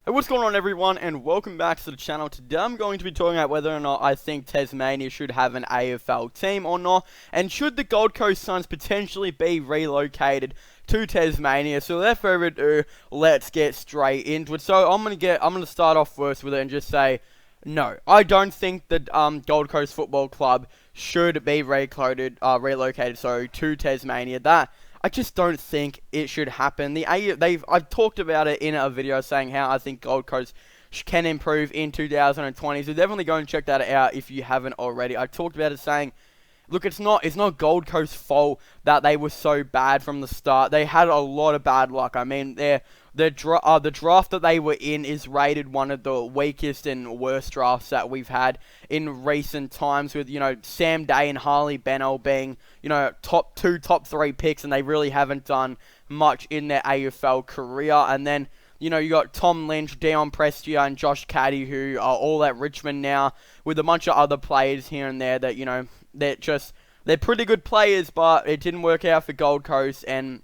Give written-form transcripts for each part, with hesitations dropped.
Hey, what's going on everyone, and welcome back to the channel. Today I'm going to be talking about whether or not I think Tasmania should have an AFL team or not, and should the Gold Coast Suns potentially be relocated to Tasmania. So without further ado, let's get straight into it. So I'm gonna start off first with it and just say, no, I don't think that Gold Coast Football Club should be relocated to Tasmania. I just don't think it should happen. I've talked about it in a video saying how I think Gold Coast can improve in 2020. So definitely go and check that out if you haven't already. I talked about it saying, look, it's not Gold Coast's fault that they were so bad from the start. They had a lot of bad luck. I mean, the draft that they were in is rated one of the weakest and worst drafts that we've had in recent times, with, Sam Day and Harley Bennell being, top 3 picks, and they really haven't done much in their AFL career. And then, you got Tom Lynch, Dion Prestia, and Josh Caddy, who are all at Richmond now, with a bunch of other players here and there that, they're pretty good players, but it didn't work out for Gold Coast. And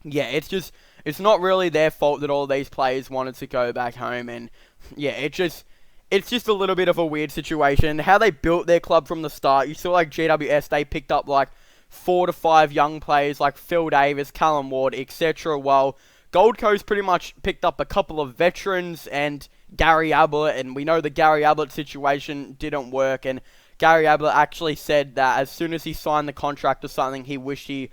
yeah, it's not really their fault that all these players wanted to go back home. And yeah, it's just a little bit of a weird situation. How they built their club from the start, you saw like GWS, they picked up like 4 to 5 young players like Phil Davis, Callum Ward, etc. While Gold Coast pretty much picked up a couple of veterans and Gary Ablett, and we know the Gary Ablett situation didn't work. And Gary Ablett actually said that as soon as he signed the contract or something, he wished he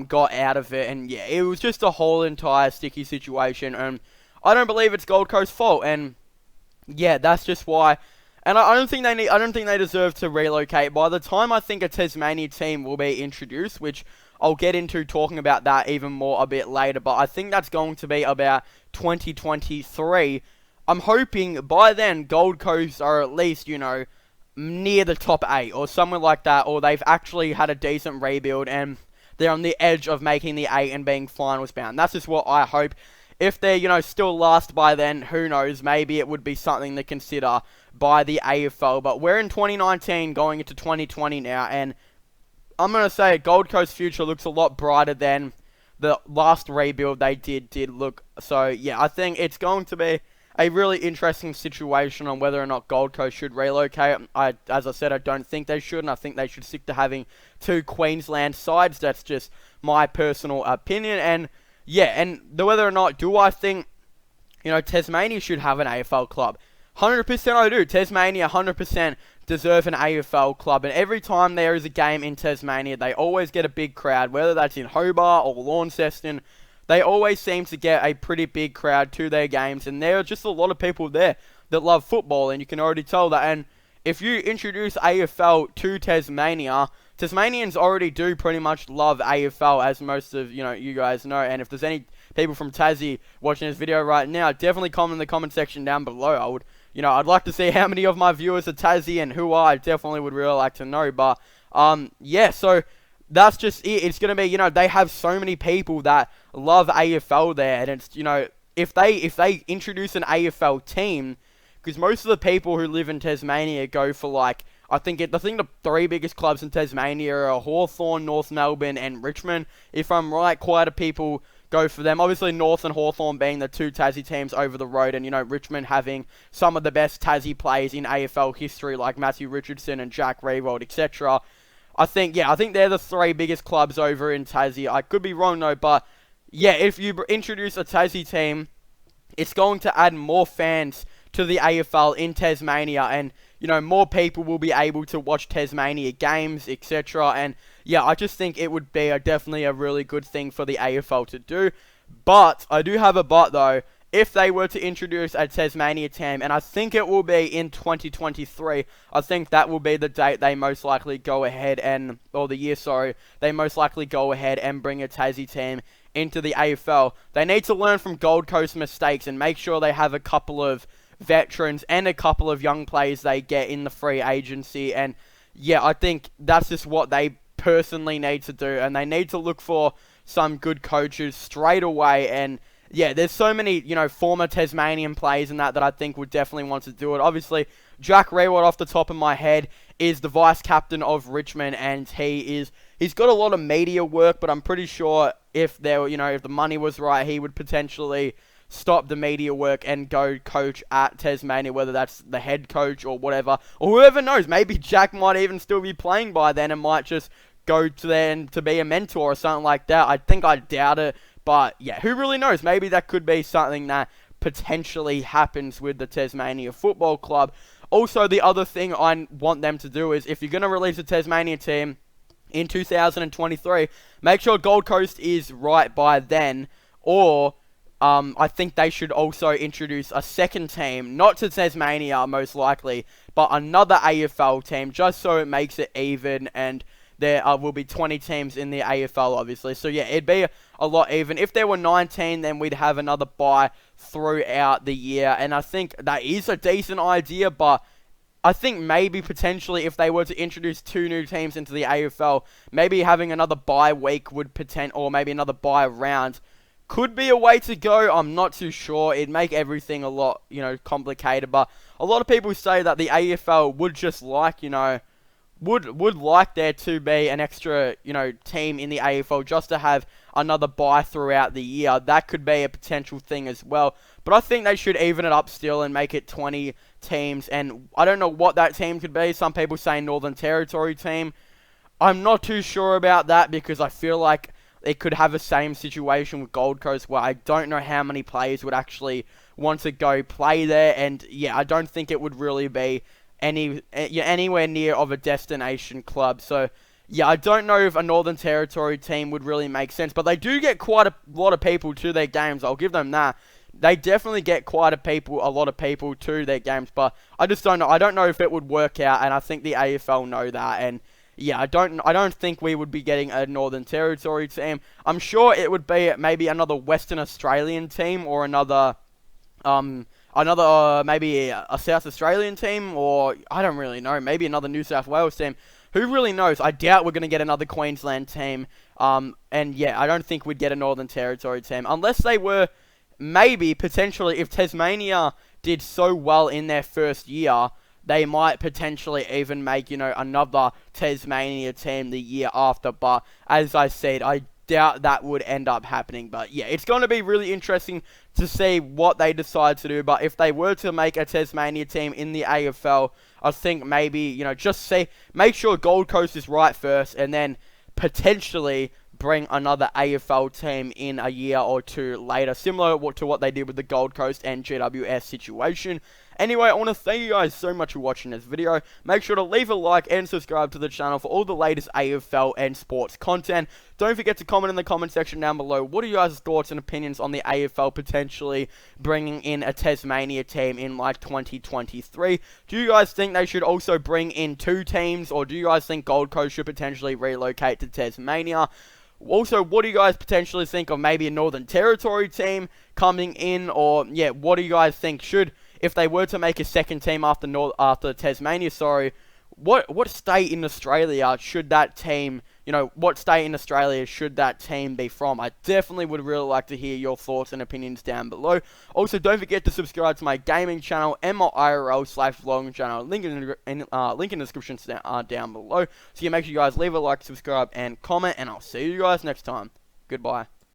got out of it. And yeah, it was just a whole entire sticky situation, and I don't believe it's Gold Coast's fault. And yeah, that's just why. And I don't think they deserve to relocate. By the time I think a Tasmania team will be introduced, which I'll get into talking about that even more a bit later, but I think that's going to be about 2023. I'm hoping by then Gold Coast are at least, near the top 8 or somewhere like that, or they've actually had a decent rebuild and they're on the edge of making the 8 and being finals bound. That's just what I hope. If they're, still last by then, who knows, maybe it would be something to consider by the AFL. But we're in 2019 going into 2020 now, and I'm going to say Gold Coast's future looks a lot brighter than the last rebuild they did look. So yeah, I think it's going to be a really interesting situation on whether or not Gold Coast should relocate. As I said, I don't think they should, and I think they should stick to having 2 Queensland sides. That's just my personal opinion. And yeah, and whether or not do I think, Tasmania should have an AFL club? 100% I do. Tasmania 100% deserve an AFL club, and every time there is a game in Tasmania, they always get a big crowd, whether that's in Hobart or Launceston. They always seem to get a pretty big crowd to their games, and there are just a lot of people there that love football, and you can already tell that. And if you introduce AFL to Tasmania, Tasmanians already do pretty much love AFL, as most of, you guys know. And if there's any people from Tassie watching this video right now, definitely comment in the comment section down below. I'd like to see how many of my viewers are Tassie and who are. I definitely would really like to know. But, yeah, so that's just it. It's going to be, they have so many people that love AFL there. And it's, if they introduce an AFL team, because most of the people who live in Tasmania go for, like, I think the 3 biggest clubs in Tasmania are Hawthorn, North Melbourne, and Richmond. If I'm right, quite a people go for them. Obviously, North and Hawthorn being the 2 Tassie teams over the road, and, Richmond having some of the best Tassie players in AFL history, like Matthew Richardson and Jack Riewoldt, etc. I think they're the 3 biggest clubs over in Tassie. I could be wrong, though, but yeah, if you introduce a Tassie team, it's going to add more fans to the AFL in Tasmania, and more people will be able to watch Tasmania games, etc. And yeah, I just think it would be definitely a really good thing for the AFL to do. But I do have a but though. If they were to introduce a Tasmania team, and I think it will be in 2023, I think that will be the date they most likely go ahead and, or the year, sorry, they most likely go ahead and bring a Tassie team into the AFL. They need to learn from Gold Coast mistakes and make sure they have a couple of veterans and a couple of young players they get in the free agency. And yeah, I think that's just what they personally need to do, and they need to look for some good coaches straight away. And yeah, there's so many, former Tasmanian players and that I think would definitely want to do it. Obviously, Jack Riewoldt off the top of my head is the vice captain of Richmond, and he's got a lot of media work, but I'm pretty sure if the money was right, he would potentially stop the media work and go coach at Tasmania, whether that's the head coach or whatever, or whoever knows, maybe Jack might even still be playing by then and might just go to there to be a mentor or something like that. I think I doubt it, but yeah, who really knows? Maybe that could be something that potentially happens with the Tasmania Football Club. Also, the other thing I want them to do is, if you're going to release a Tasmania team in 2023, make sure Gold Coast is right by then, or I think they should also introduce a second team, not to Tasmania most likely, but another AFL team, just so it makes it even, and there will be 20 teams in the AFL, obviously. So yeah, it'd be a lot even. If there were 19, then we'd have another bye throughout the year, and I think that is a decent idea, but I think maybe potentially if they were to introduce 2 new teams into the AFL, maybe having another bye week would or maybe another bye round could be a way to go. I'm not too sure. It'd make everything a lot, complicated, but a lot of people say that the AFL would just like, would like there to be an extra, team in the AFL just to have another bye throughout the year. That could be a potential thing as well. But I think they should even it up still and make it 20 teams. And I don't know what that team could be. Some people say Northern Territory team. I'm not too sure about that because I feel like it could have the same situation with Gold Coast where I don't know how many players would actually want to go play there. And yeah, I don't think it would really be anywhere near of a destination club. So yeah, I don't know if a Northern Territory team would really make sense, but they do get quite a lot of people to their games. I'll give them that. They definitely get a lot of people to their games, but I just don't know. I don't know if it would work out, and I think the AFL know that. And yeah, I don't think we would be getting a Northern Territory team. I'm sure it would be maybe another Western Australian team or another maybe a South Australian team, or I don't really know, maybe another New South Wales team. Who really knows? I doubt we're going to get another Queensland team. And yeah, I don't think we'd get a Northern Territory team unless they were maybe potentially, if Tasmania did so well in their first year, they might potentially even make, another Tasmania team the year after. But as I said, I doubt that would end up happening. But yeah, it's going to be really interesting to see what they decide to do. But if they were to make a Tasmania team in the AFL, I think maybe, make sure Gold Coast is right first, and then potentially bring another AFL team in a year or two later, similar to what they did with the Gold Coast and GWS situation. Anyway, I want to thank you guys so much for watching this video. Make sure to leave a like and subscribe to the channel for all the latest AFL and sports content. Don't forget to comment in the comment section down below. What are you guys' thoughts and opinions on the AFL potentially bringing in a Tasmania team in like 2023? Do you guys think they should also bring in 2 teams, or do you guys think Gold Coast should potentially relocate to Tasmania? Also, what do you guys potentially think of maybe a Northern Territory team coming in? Or, yeah, what do you guys think if they were to make a second team after Tasmania, what state in Australia should that team, what state in Australia should that team be from? I definitely would really like to hear your thoughts and opinions down below. Also, don't forget to subscribe to my gaming channel and my IRL/vlogging channel. Link in the description down below. So yeah, make sure you guys leave a like, subscribe, and comment, and I'll see you guys next time. Goodbye.